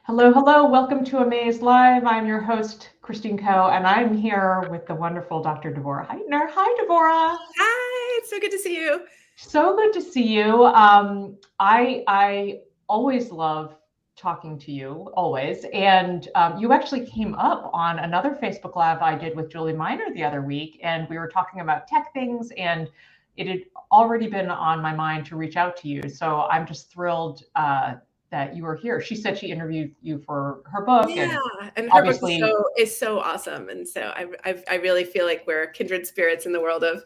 Hello, hello. Welcome to AMAZE Live. I'm your host, Christine Coe, and I'm here with the wonderful Dr. Devorah Heitner. Hi, Devorah. Hi, it's so good to see you. So good to see you. I always love talking to you, always. And you actually came up on another Facebook Live I did with Julie Miner the other week, and we were talking about tech things, and it had already been on my mind to reach out to you. So I'm just thrilled that you were here. She said she interviewed you for her book, Yeah, and and her book is obviously, so awesome, and so I really feel like we're kindred spirits in the world of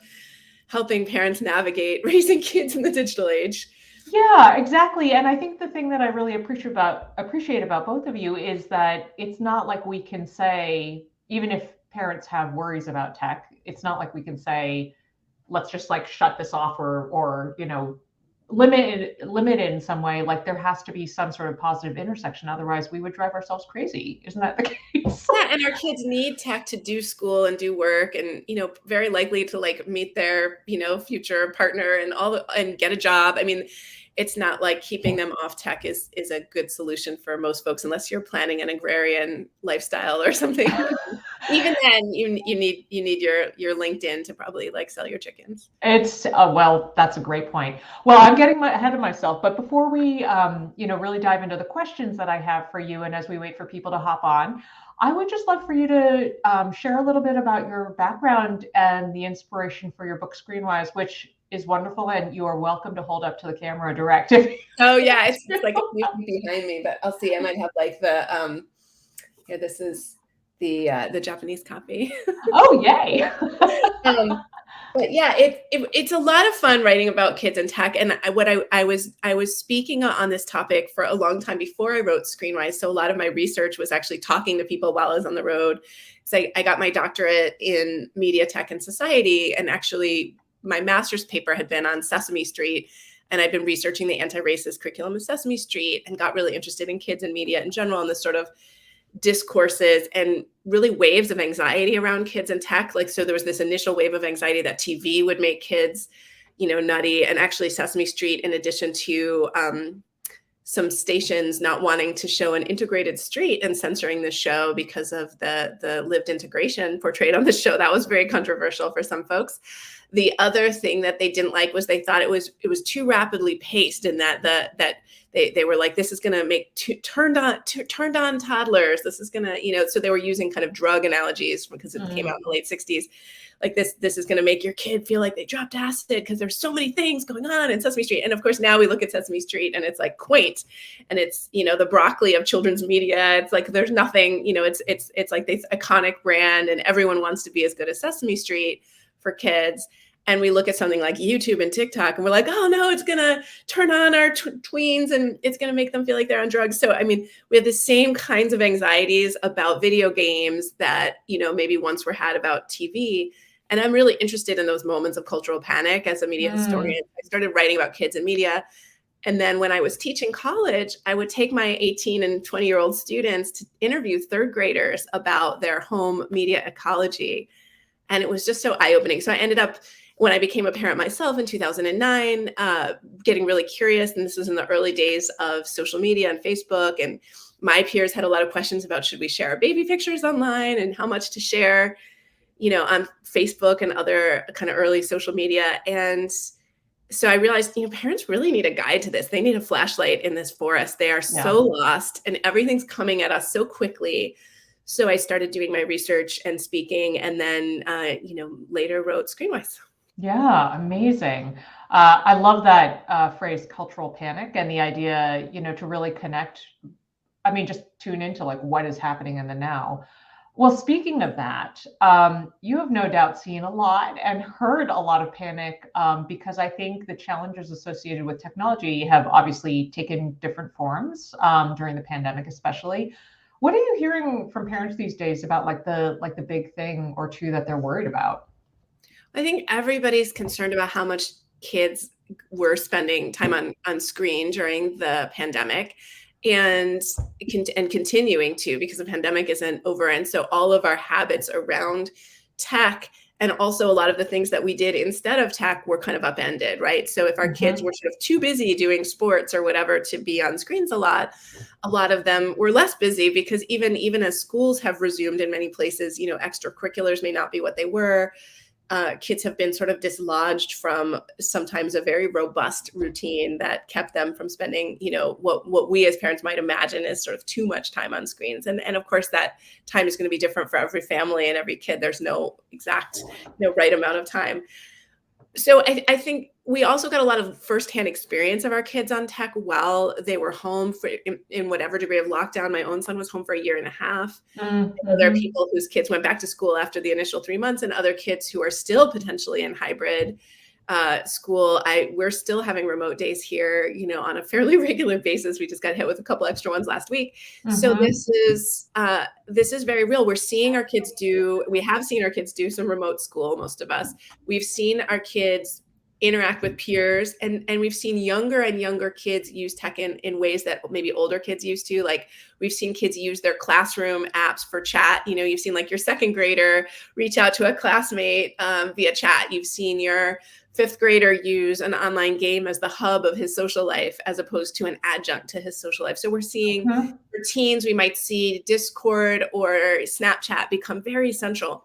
helping parents navigate raising kids in the digital age. yeah, exactly. And I think the thing that I really appreciate about both of you is that it's not like we can say, even if parents have worries about tech, it's not like we can say, let's just like shut this off or limit it in some way. Like there has to be some sort of positive intersection. Otherwise, we would drive ourselves crazy. Isn't that the case? Yeah, and our kids need tech to do school and do work, and very likely to like meet their future partner and and get a job. I mean, it's not like keeping them off tech is a good solution for most folks, unless you're planning an agrarian lifestyle or something. Even then, you need your LinkedIn to probably like sell your chickens. It's well, that's a great point. Well, I'm getting ahead of myself, but before we, really dive into the questions that I have for you, and as we wait for people to hop on, I would just love for you to share a little bit about your background and the inspiration for your book, Screenwise, which is wonderful, and you are welcome to hold up to the camera direct. Oh yeah, it's like behind me, but I'll see. I might have like the here. This is the Japanese copy. Oh, yay! um, but yeah, it's a lot of fun writing about kids and tech. And I was speaking on this topic for a long time before I wrote Screenwise. So a lot of my research was actually talking to people while I was on the road. So I got my doctorate in media, tech, and society, and actually my master's paper had been on Sesame Street. And I've been researching the anti-racist curriculum of Sesame Street and got really interested in kids and media in general and this sort of discourses and really waves of anxiety around kids and tech. Like, so there was this initial wave of anxiety that TV would make kids, nutty. And actually Sesame Street, in addition to some stations not wanting to show an integrated street and censoring the show because of the lived integration portrayed on the show, that was very controversial for some folks. The other thing that they didn't like was they thought it was too rapidly paced, and that they were like, this is going to make turned on toddlers. This is going to, so they were using kind of drug analogies because it came out in the late 60s. Like this is going to make your kid feel like they dropped acid because there's so many things going on in Sesame Street. And of course, now we look at Sesame Street and it's like quaint, and it's, the broccoli of children's media. It's like, there's nothing, it's like this iconic brand, and everyone wants to be as good as Sesame Street for kids. And we look at something like YouTube and TikTok and we're like, oh no, it's going to turn on our tweens and it's going to make them feel like they're on drugs. So, I mean, we have the same kinds of anxieties about video games that, maybe once were had about TV. And I'm really interested in those moments of cultural panic as a media historian. I started writing about kids and media. And then when I was teaching college, I would take my 18 and 20-year-old students to interview third graders about their home media ecology. And it was just so eye-opening. So I ended up, when I became a parent myself in 2009, getting really curious. And this was in the early days of social media and Facebook. And my peers had a lot of questions about, should we share our baby pictures online and how much to share, on Facebook and other kind of early social media. And so I realized, parents really need a guide to this. They need a flashlight in this forest. They are so lost and everything's coming at us so quickly. So I started doing my research and speaking, and then, later wrote Screenwise. Yeah, amazing. I love that phrase, cultural panic, and the idea, to really connect. I mean, just tune into like what is happening in the now. Well, speaking of that, you have no doubt seen a lot and heard a lot of panic because I think the challenges associated with technology have obviously taken different forms during the pandemic, especially. What are you hearing from parents these days about like the big thing or two that they're worried about? I think everybody's concerned about how much kids were spending time on screen during the pandemic, and continuing to, because the pandemic isn't over. And so all of our habits around tech And also a lot of the things that we did instead of tech were kind of upended, right? So if our kids were sort of too busy doing sports or whatever to be on screens a lot of them were less busy, because even as schools have resumed in many places, extracurriculars may not be what they were. Kids have been sort of dislodged from sometimes a very robust routine that kept them from spending, what we as parents might imagine is sort of too much time on screens. And of course, that time is going to be different for every family and every kid. There's no exact, right amount of time. So I think we also got a lot of firsthand experience of our kids on tech while they were home in whatever degree of lockdown. My own son was home for a year and a half. There are people whose kids went back to school after the initial 3 months, and other kids who are still potentially in hybrid school. We're still having remote days here, on a fairly regular basis. We just got hit with a couple extra ones last week. So this is very real. We have seen our kids do some remote school, most of us. We've seen our kids interact with peers, and we've seen younger and younger kids use tech in ways that maybe older kids used to. Like, we've seen kids use their classroom apps for chat. You've seen like your second grader reach out to a classmate via chat. You've seen your fifth grader use an online game as the hub of his social life, as opposed to an adjunct to his social life. So we're seeing for teens, we might see Discord or Snapchat become very central.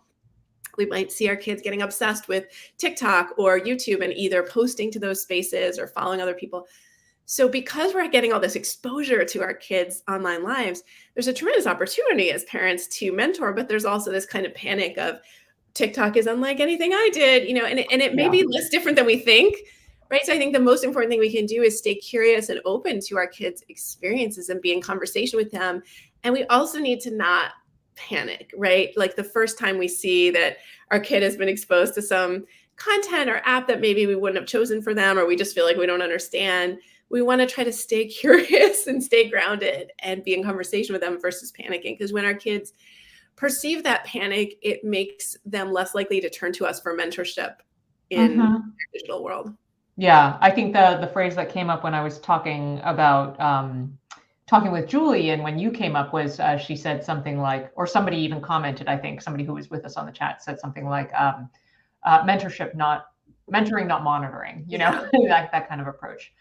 We might see our kids getting obsessed with TikTok or YouTube and either posting to those spaces or following other people. So because we're getting all this exposure to our kids' online lives, there's a tremendous opportunity as parents to mentor, but there's also this kind of panic of, TikTok is unlike anything I did, and it may be less different than we think, right? So I think the most important thing we can do is stay curious and open to our kids' experiences and be in conversation with them. And we also need to not panic, right? Like, the first time we see that our kid has been exposed to some content or app that maybe we wouldn't have chosen for them, or we just feel like we don't understand, we want to try to stay curious and stay grounded and be in conversation with them versus panicking. Because when our kids perceive that panic, it makes them less likely to turn to us for mentorship in the digital world. Yeah, I think the phrase that came up when I was talking about talking with Julie, and when you came up, was she said something like, or somebody even commented, I think somebody who was with us on the chat said something like, mentoring, not monitoring, that kind of approach.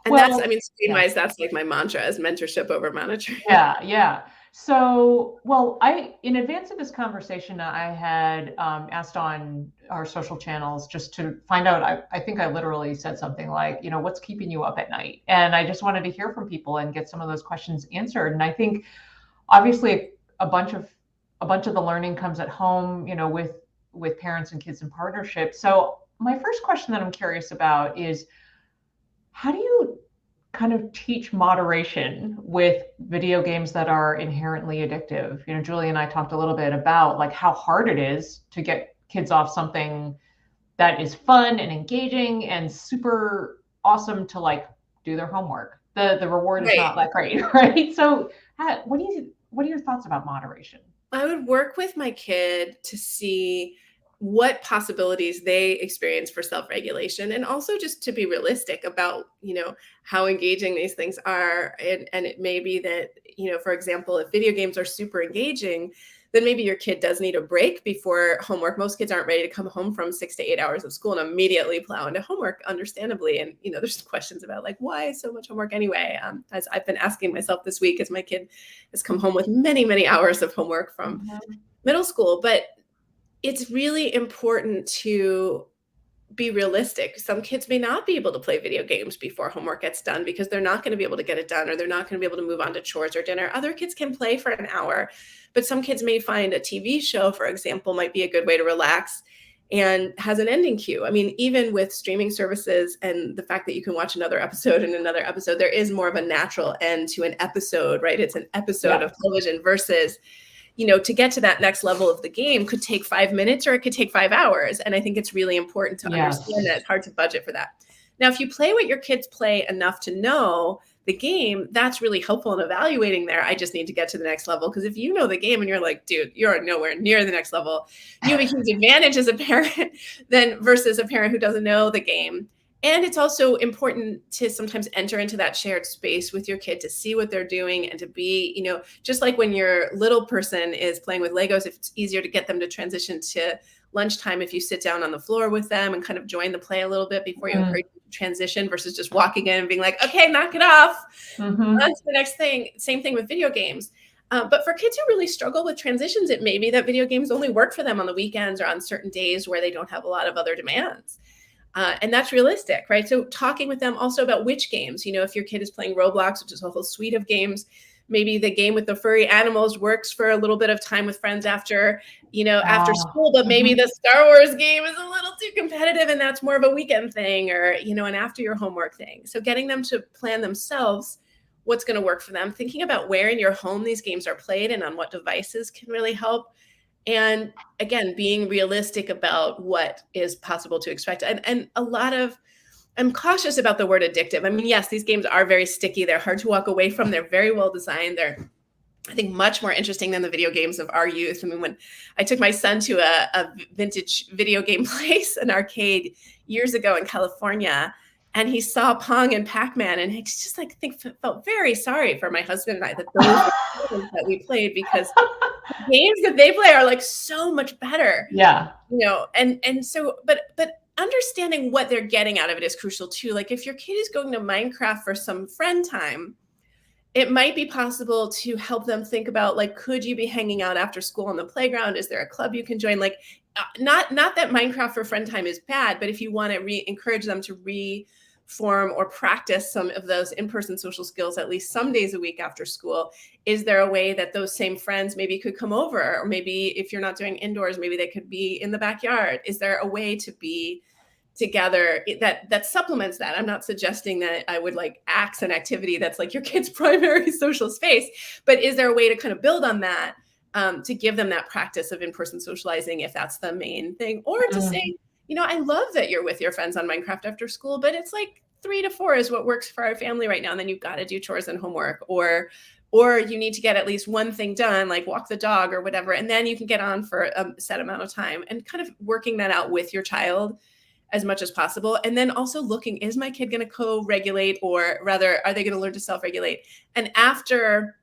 And screen-wise, that's like my mantra, is mentorship over monitoring. Yeah. So, in advance of this conversation, I had asked on our social channels just to find out. I think I literally said something like, what's keeping you up at night? And I just wanted to hear from people and get some of those questions answered. And I think, obviously, a bunch of the learning comes at home, with parents and kids in partnership. So, my first question that I'm curious about is, how do you kind of teach moderation with video games that are inherently addictive? Julie and I talked a little bit about like how hard it is to get kids off something that is fun and engaging and super awesome to like do their homework. The reward is not that great, right? So what are your thoughts about moderation? I would work with my kid to see what possibilities they experience for self-regulation, and also just to be realistic about, how engaging these things are. And it may be that, for example, if video games are super engaging, then maybe your kid does need a break before homework. Most kids aren't ready to come home from 6 to 8 hours of school and immediately plow into homework, understandably. And, there's questions about like, why so much homework anyway? As I've been asking myself this week, as my kid has come home with many, many hours of homework from middle school. But it's really important to be realistic. Some kids may not be able to play video games before homework gets done because they're not going to be able to get it done, or they're not going to be able to move on to chores or dinner. Other kids can play for an hour, but some kids may find a TV show, for example, might be a good way to relax and has an ending cue. I mean, even with streaming services and the fact that you can watch another episode and another episode, there is more of a natural end to an episode, right? It's an episode of television versus, to get to that next level of the game could take 5 minutes or it could take 5 hours. And I think it's really important to understand that it's hard to budget for that. Now, if you play what your kids play enough to know the game, that's really helpful in evaluating there. I just need to get to the next level. Because if you know the game and you're like, dude, you're nowhere near the next level, you have a huge advantage as a parent than versus a parent who doesn't know the game And it's also important to sometimes enter into that shared space with your kid to see what they're doing and to be, just like when your little person is playing with Legos, if it's easier to get them to transition to lunchtime if you sit down on the floor with them and kind of join the play a little bit before you encourage them to transition versus just walking in and being like, okay, knock it off. On to the next thing. Same thing with video games. But for kids who really struggle with transitions, it may be that video games only work for them on the weekends or on certain days where they don't have a lot of other demands. And that's realistic, right? So talking with them also about which games, if your kid is playing Roblox, which is a whole suite of games, maybe the game with the furry animals works for a little bit of time with friends after school, but maybe the Star Wars game is a little too competitive and that's more of a weekend thing or, an after your homework thing. So getting them to plan themselves what's going to work for them, thinking about where in your home these games are played and on what devices can really help. And again, being realistic about what is possible to expect. And I'm cautious about the word addictive. I mean, yes, these games are very sticky. They're hard to walk away from. They're very well designed. They're, I think, much more interesting than the video games of our youth. I mean, when I took my son to a vintage video game place, an arcade years ago in California, and he saw Pong and Pac-Man, and he just felt very sorry for my husband and I that those were the games that we played because the games that they play are so much better. Yeah. And so, but understanding what they're getting out of it is crucial too. Like if your kid is going to Minecraft for some friend time, it might be possible to help them think about could you be hanging out after school on the playground? Is there a club you can join? Not that Minecraft for friend time is bad, but if you want to encourage them to reform or practice some of those in-person social skills at least some days a week after school, is there a way that those same friends maybe could come over? Or maybe if you're not doing indoors, maybe they could be in the backyard. Is there a way to be together that supplements that? I'm not suggesting that I would axe an activity that's your kid's primary social space, but is there a way to kind of build on that to give them that practice of in-person socializing if that's the main thing? Or to say, I love that you're with your friends on Minecraft after school, but it's 3 to 4 is what works for our family right now. And then you've got to do chores and homework, or you need to get at least one thing done, like walk the dog or whatever. And then you can get on for a set amount of time, and kind of working that out with your child as much as possible. And then also looking, is my kid going to co-regulate, or rather, are they going to learn to self-regulate? And after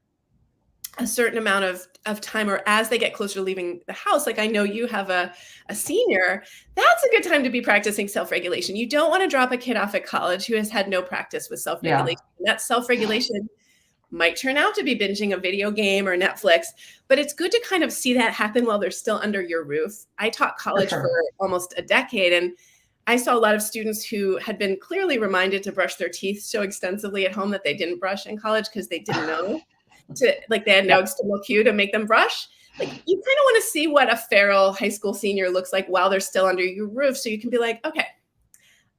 a certain amount of time, or as they get closer to leaving the house, I know you have a senior, that's a good time to be practicing self-regulation. You don't want to drop a kid off at college who has had no practice with self-regulation. Yeah. That self-regulation might turn out to be binging a video game or Netflix, but it's good to kind of see that happen while they're still under your roof. I taught college for almost a decade, and I saw a lot of students who had been clearly reminded to brush their teeth so extensively at home that they didn't brush in college because they didn't know they had no external cue to make them brush. You kind of want to see what a feral high school senior looks like while they're still under your roof. So you can be like, okay,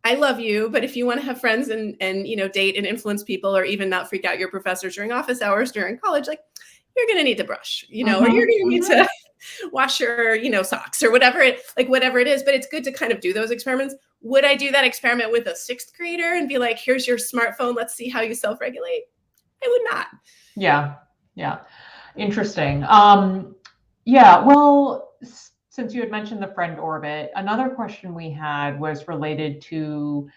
I love you, but if you want to have friends and date and influence people, or even not freak out your professors during office hours during college, you're going to need to brush, or you're going to need to wash your, socks or whatever it is. But it's good to kind of do those experiments. Would I do that experiment with a 6th grader and be like, here's your smartphone, let's see how you self-regulate? I would not. Yeah. Interesting. Yeah. Well, since you had mentioned the friend orbit, another question we had was related to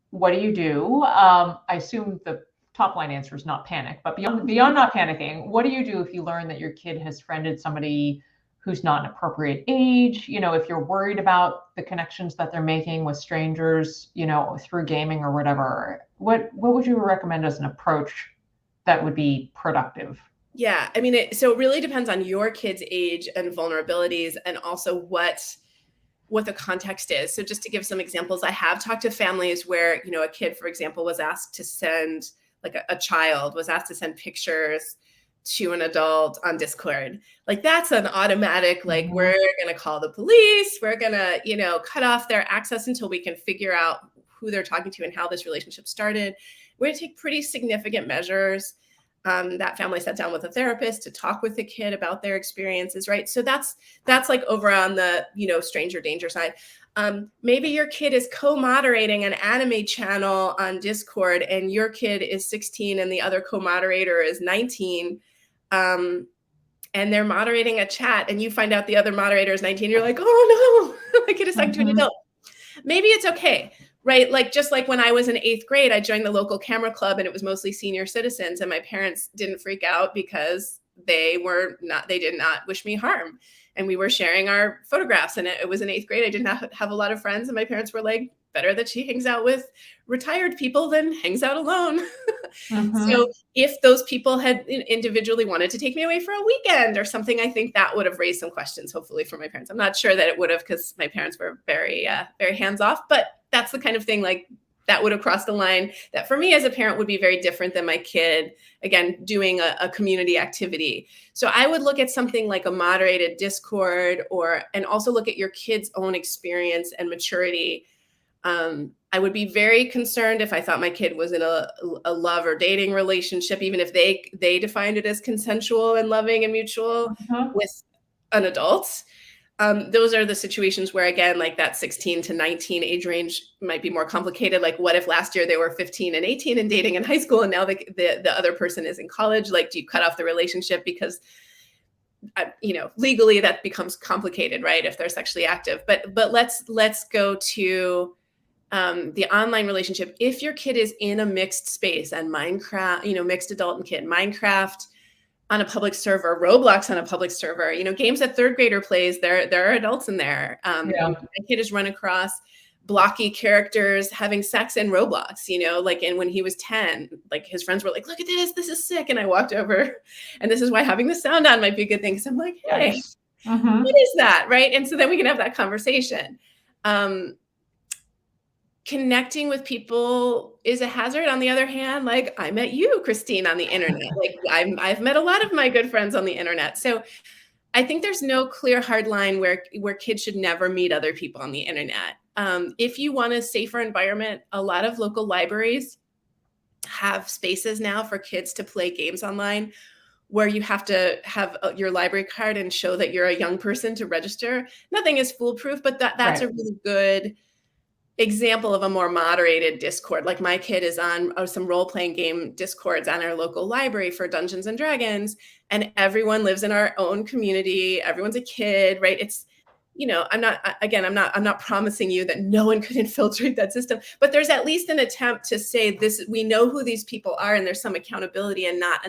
what do you do? I assume the top line answer is not panic, but beyond not panicking, what do you do if you learn that your kid has friended somebody who's not an appropriate age? If you're worried about the connections that they're making with strangers, through gaming or whatever, what would you recommend as an approach that would be productive? Yeah, I mean, so it really depends on your kid's age and vulnerabilities, and also what the context is. So just to give some examples, I have talked to families where, a kid, for example, was asked to send, a child was asked to send pictures to an adult on Discord. That's an automatic, we're going to call the police. We're going to, cut off their access until we can figure out who they're talking to and how this relationship started. We're going to take pretty significant measures. That family sat down with a therapist to talk with the kid about their experiences, right? So that's over on the, stranger danger side. Maybe your kid is co-moderating an anime channel on Discord, and your kid is 16 and the other co-moderator is 19. And they're moderating a chat, and you find out the other moderator is 19. You're like, oh no, my kid is talking to an adult. Maybe it's okay. right? Like, just like when I was in 8th grade, I joined the local camera club and it was mostly senior citizens, and my parents didn't freak out because they did not wish me harm. And we were sharing our photographs, and it was in 8th grade. I did not have a lot of friends, and my parents were like, better that she hangs out with retired people than hangs out alone. Mm-hmm. So if those people had individually wanted to take me away for a weekend or something, I think that would have raised some questions, hopefully, for my parents. I'm not sure that it would have, because my parents were very, very hands off, but that's the kind of thing like that would have crossed the line that for me as a parent would be very different than my kid, again, doing a community activity. So I would look at something like a moderated Discord, and also look at your kid's own experience and maturity. I would be very concerned if I thought my kid was in a love or dating relationship, even if they defined it as consensual and loving and mutual Mm-hmm. with an adult. Those are the situations where, again, like that 16 to 19 age range might be more complicated. Like, what if last year they were 15 and 18 and dating in high school, and now the other person is in college? Like, do you cut off the relationship because legally that becomes complicated, right? If they're sexually active. But let's go to the online relationship. If your kid is in a mixed space, and Minecraft, mixed adult and kid, Minecraft on a public server, Roblox on a public server, games that third grader plays, there are adults in there. Yeah. My kid has run across blocky characters having sex in Roblox, like, and when he was 10, like his friends were like, look at this is sick. And I walked over, and this is why having the sound on might be a good thing. Cause I'm like, hey, Yikes. Mm-hmm. what is that? Right. And so then we can have that conversation. Connecting with people is a hazard. On the other hand, like, I met you, Christine, on the internet. Like, I've met a lot of my good friends on the internet. So I think there's no clear hard line where kids should never meet other people on the internet. If you want a safer environment, a lot of local libraries have spaces now for kids to play games online, where you have to have your library card and show that you're a young person to register. Nothing is foolproof, but that's a Right. really good example of a more moderated Discord. Like, my kid is on some role-playing game Discords on our local library for Dungeons and Dragons, and everyone lives in our own community. Everyone's a kid, right? It's, I'm not promising you that no one could infiltrate that system, but there's at least an attempt to say this, we know who these people are, and there's some accountability and not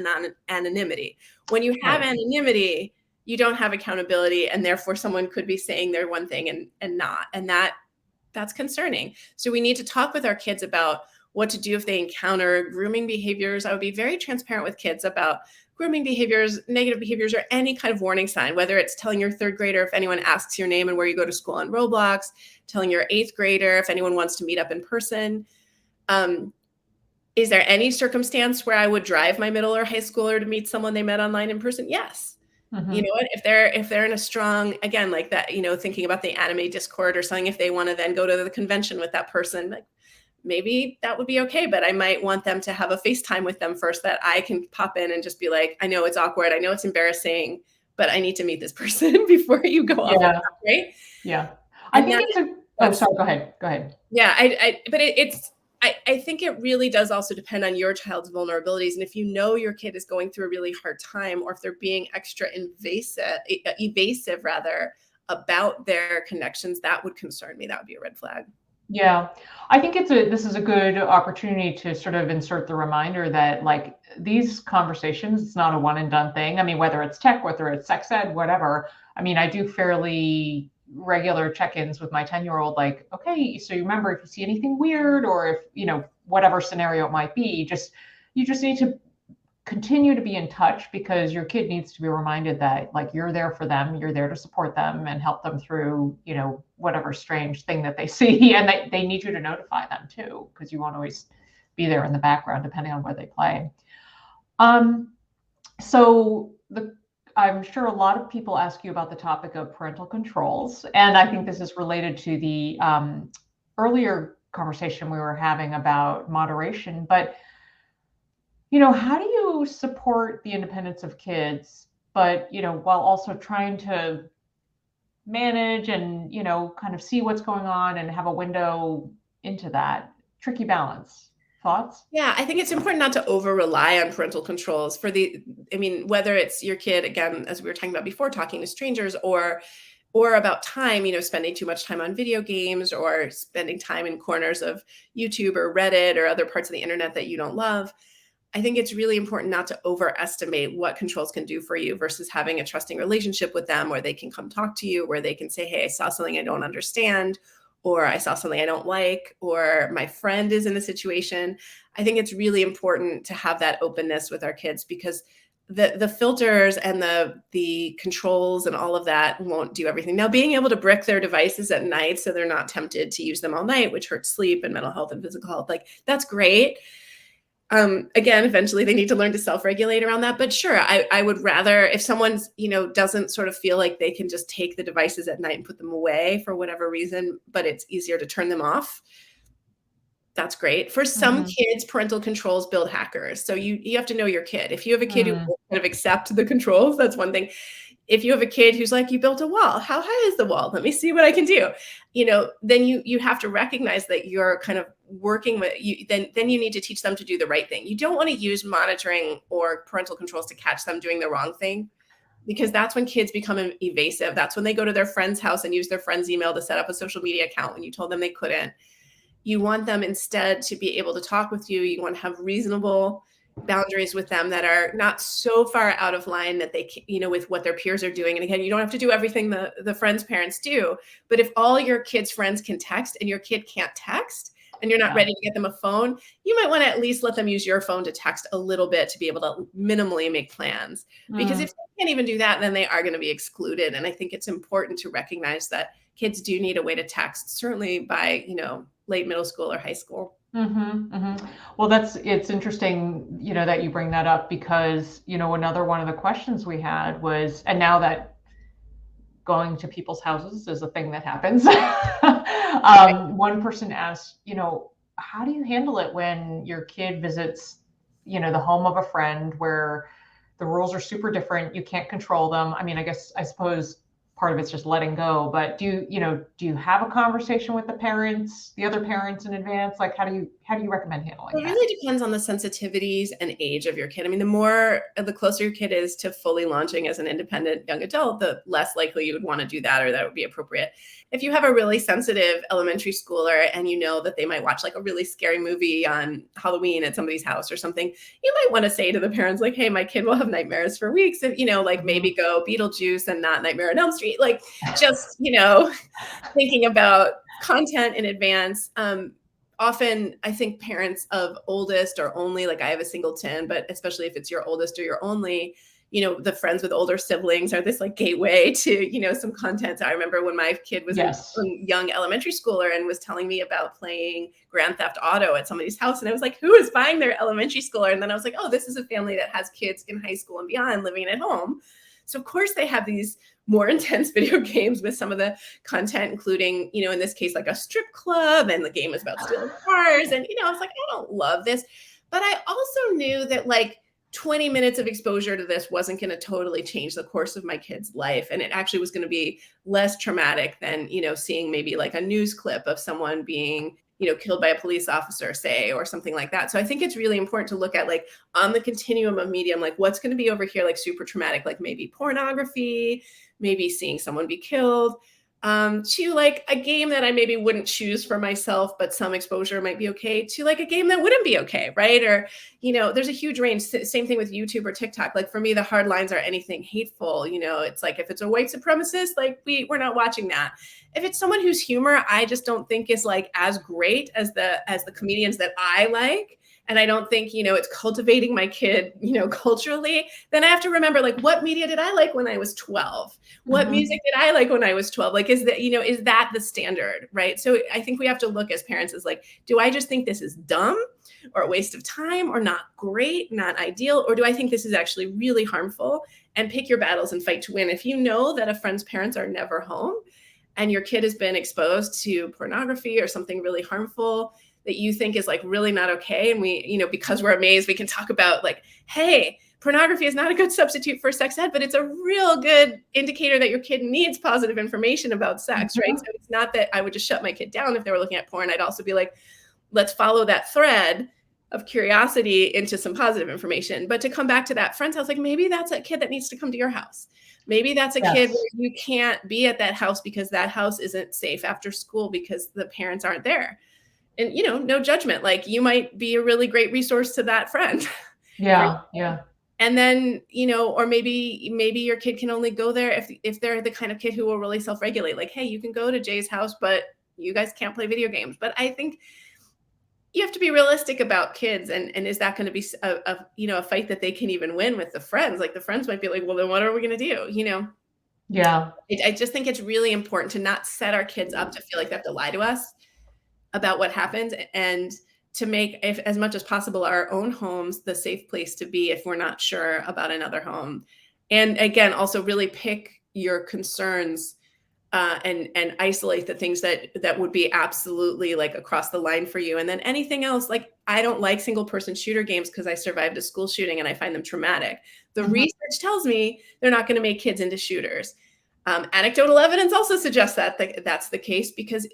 anonymity. When you have Right. anonymity, you don't have accountability, and therefore someone could be saying they're one thing and not, and that's concerning. So we need to talk with our kids about what to do if they encounter grooming behaviors. I would be very transparent with kids about grooming behaviors, negative behaviors, or any kind of warning sign, whether it's telling your third grader if anyone asks your name and where you go to school on Roblox, telling your 8th grader if anyone wants to meet up in person. Is there any circumstance where I would drive my middle or high schooler to meet someone they met online in person? Yes. You Mm-hmm. know what, if they're in a strong, again, like that, thinking about the anime Discord or something, if they want to then go to the convention with that person, like, maybe that would be okay, but I might want them to have a FaceTime with them first, that I can pop in and just be like, I know it's awkward, I know it's embarrassing, but I need to meet this person before you go off, Yeah. right? Yeah. I And think it's oh, that's sorry, go ahead. Go ahead. yeah, but I think it really does also depend on your child's vulnerabilities. And if you know your kid is going through a really hard time, or if they're being extra evasive rather, about their connections, that would concern me. That would be a red flag. Yeah. I think this is a good opportunity to sort of insert the reminder that, like, these conversations, it's not a one and done thing. I mean, whether it's tech, whether it's sex ed, whatever. I mean, I do fairly regular check-ins with my 10-year-old, like, okay, so you remember, if you see anything weird, or if, whatever scenario it might be, you just need to continue to be in touch, because your kid needs to be reminded that, like, you're there for them, you're there to support them and help them through, whatever strange thing that they see, and they need you to notify them too, because you won't always be there in the background depending on where they play. So I'm sure a lot of people ask you about the topic of parental controls, and I think this is related to the earlier conversation we were having about moderation. But how do you support the independence of kids, but while also trying to manage and kind of see what's going on and have a window into that tricky balance? Thoughts? Yeah, I think it's important not to over rely on parental controls whether it's your kid, again, as we were talking about before, talking to strangers, or or about time, spending too much time on video games or spending time in corners of YouTube or Reddit or other parts of the internet that you don't love. I think it's really important not to overestimate what controls can do for you versus having a trusting relationship with them where they can come talk to you, where they can say, hey, I saw something I don't understand, or I saw something I don't like, or my friend is in a situation. I think it's really important to have that openness with our kids, because the filters and the controls and all of that won't do everything. Now, being able to brick their devices at night so they're not tempted to use them all night, which hurts sleep and mental health and physical health, like that's great. Again, eventually they need to learn to self-regulate around that. But sure, I would rather, if someone's, doesn't sort of feel like they can just take the devices at night and put them away for whatever reason, but it's easier to turn them off, that's great. For some kids, parental controls build hackers. So you have to know your kid. If you have a kid who kind of accept the controls, that's one thing. If you have a kid who's like, you built a wall, how high is the wall? Let me see what I can do. Then you have to recognize that you're kind of working with you. Then you need to teach them to do the right thing. You don't want to use monitoring or parental controls to catch them doing the wrong thing, because that's when kids become evasive. That's when they go to their friend's house and use their friend's email to set up a social media account when you told them they couldn't. You want them instead to be able to talk with you. You want to have reasonable boundaries with them that are not so far out of line that they, with what their peers are doing. And again, you don't have to do everything the friends' parents do, but if all your kids' friends can text and your kid can't text and you're not ready to get them a phone, you might want to at least let them use your phone to text a little bit to be able to minimally make plans. Because if they can't even do that, then they are going to be excluded. And I think it's important to recognize that kids do need a way to text, certainly by, late middle school or high school. Well, it's interesting, that you bring that up, because, another one of the questions we had was, and now that going to people's houses is a thing that happens, one person asked, how do you handle it when your kid visits, the home of a friend where the rules are super different, you can't control them? I mean, I suppose part of it's just letting go, but do you have a conversation with the other parents in advance? Like, how do you recommend handling that? It really depends on the sensitivities and age of your kid. I mean, the closer your kid is to fully launching as an independent young adult, the less likely you would want to do that, or that would be appropriate. If you have a really sensitive elementary schooler and you know that they might watch like a really scary movie on Halloween at somebody's house or something, you might want to say to the parents, like, hey, my kid will have nightmares for weeks. If, maybe go Beetlejuice and not Nightmare on Elm Street. Like, just, thinking about content in advance. Often I think parents of oldest or only, like I have a singleton, but especially if it's your oldest or your only, the friends with older siblings are this like gateway to, some content. So I remember when my kid was a young elementary schooler and was telling me about playing Grand Theft Auto at somebody's house. And I was like, who is buying their elementary schooler? And then I was like, oh, this is a family that has kids in high school and beyond living at home. So of course they have these more intense video games with some of the content, including, in this case, like a strip club, and the game is about stealing cars. And, I was like, I don't love this. But I also knew that like 20 minutes of exposure to this wasn't going to totally change the course of my kid's life. And it actually was going to be less traumatic than, seeing maybe like a news clip of someone being, killed by a police officer, say, or something like that. So I think it's really important to look at like on the continuum of medium, like what's going to be over here, like super traumatic, like maybe pornography, maybe seeing someone be killed, to like a game that I maybe wouldn't choose for myself, but some exposure might be okay, to like a game that wouldn't be okay, right? Or, there's a huge range. Same thing with YouTube or TikTok. Like for me, the hard lines are anything hateful. It's like if it's a white supremacist, like we're not watching that. If it's someone whose humor I just don't think is like as great as the comedians that I like, and I don't think, it's cultivating my kid, culturally, then I have to remember, like, what media did I like when I was 12? What music did I like when I was 12? Like, is that the standard, right? So I think we have to look as parents as like, do I just think this is dumb or a waste of time or not great, not ideal? Or do I think this is actually really harmful? And pick your battles and fight to win. If you know that a friend's parents are never home and your kid has been exposed to pornography or something really harmful that you think is like really not okay, and we, because we're AMAZE, we can talk about like, hey, pornography is not a good substitute for sex ed, but it's a real good indicator that your kid needs positive information about sex, right? So it's not that I would just shut my kid down if they were looking at porn. I'd also be like, let's follow that thread of curiosity into some positive information, but to come back to that friend's house, like maybe that's a kid that needs to come to your house. Maybe that's a kid Yes. where you can't be at that house because that house isn't safe after school because the parents aren't there. And, you know, no judgment. Like you might be a really great resource to that friend. For, Yeah. Yeah. and then, you know, or maybe your kid can only go there if they're the kind of kid who will really self-regulate. Like, hey, you can go to Jay's house, but you guys can't play video games. But I think you have to be realistic about kids, and is that going to be a fight that they can even win with the friends? Like the friends might be like, well, then what are we going to do? You know? Yeah. I just think it's really important to not set our kids up to feel like they have to lie to us about what happened, and to make, if, as much as possible, our own homes the safe place to be if we're not sure about another home. And again, also really pick your concerns, and isolate the things that would be absolutely like across the line for you. And then anything else, like I don't like single person shooter games because I survived a school shooting and I find them traumatic. The Mhm. research tells me they're not going to make kids into shooters. Anecdotal evidence also suggests that that's the case, because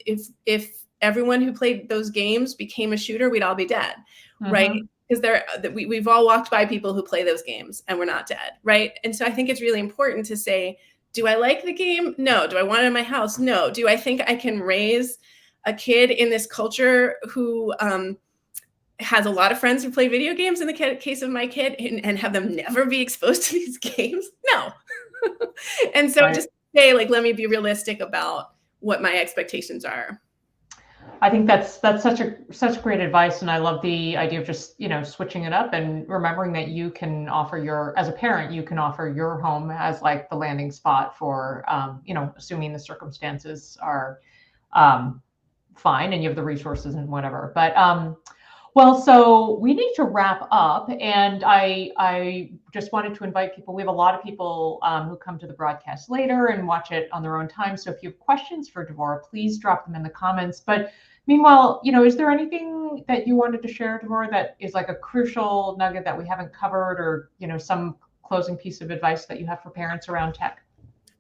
if everyone who played those games became a shooter, we'd all be dead, right? Mhm. Because we've all walked by people who play those games and we're not dead, right? And so I think it's really important to say, do I like the game? No. Do I want it in my house? No. Do I think I can raise a kid in this culture who has a lot of friends who play video games, in the case of my kid, and have them never be exposed to these games? No. And so Right. just say, like, let me be realistic about what my expectations are. I think that's such great advice, and I love the idea of just switching it up and remembering that you can offer as a parent, you can offer your home as like the landing spot for assuming the circumstances are um, fine and you have the resources and whatever. But well, so we need to wrap up, and I just wanted to invite people. We have a lot of people who come to the broadcast later and watch it on their own time. So if you have questions for Devorah, please drop them in the comments. But meanwhile, is there anything that you wanted to share, Devorah, that is like a crucial nugget that we haven't covered, or some closing piece of advice that you have for parents around tech?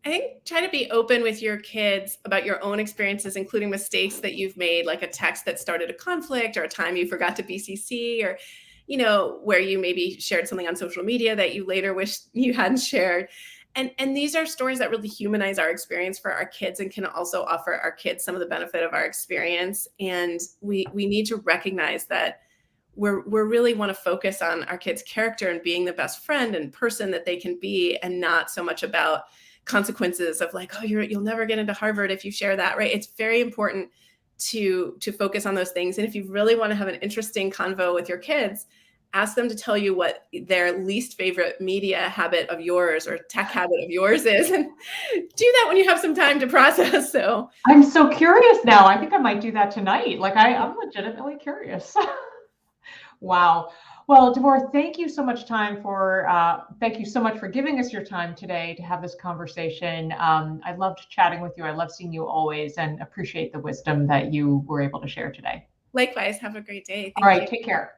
I think try to be open with your kids about your own experiences, including mistakes that you've made, like a text that started a conflict, or a time you forgot to BCC, or, where you maybe shared something on social media that you later wish you hadn't shared. And these are stories that really humanize our experience for our kids, and can also offer our kids some of the benefit of our experience. And we need to recognize that we're really want to focus on our kids' character and being the best friend and person that they can be, and not so much about consequences of like, oh, you'll never get into Harvard if you share that, right? It's very important to focus on those things. And if you really want to have an interesting convo with your kids, ask them to tell you what their least favorite media habit of yours or tech habit of yours is, and do that when you have some time to process. So I'm so curious now. I think I might do that tonight. Like I'm legitimately curious. Wow. Well, Devorah, thank you so much thank you so much for giving us your time today to have this conversation. I loved chatting with you. I love seeing you always, and appreciate the wisdom that you were able to share today. likewise, have a great day. All Thank right, you. take care.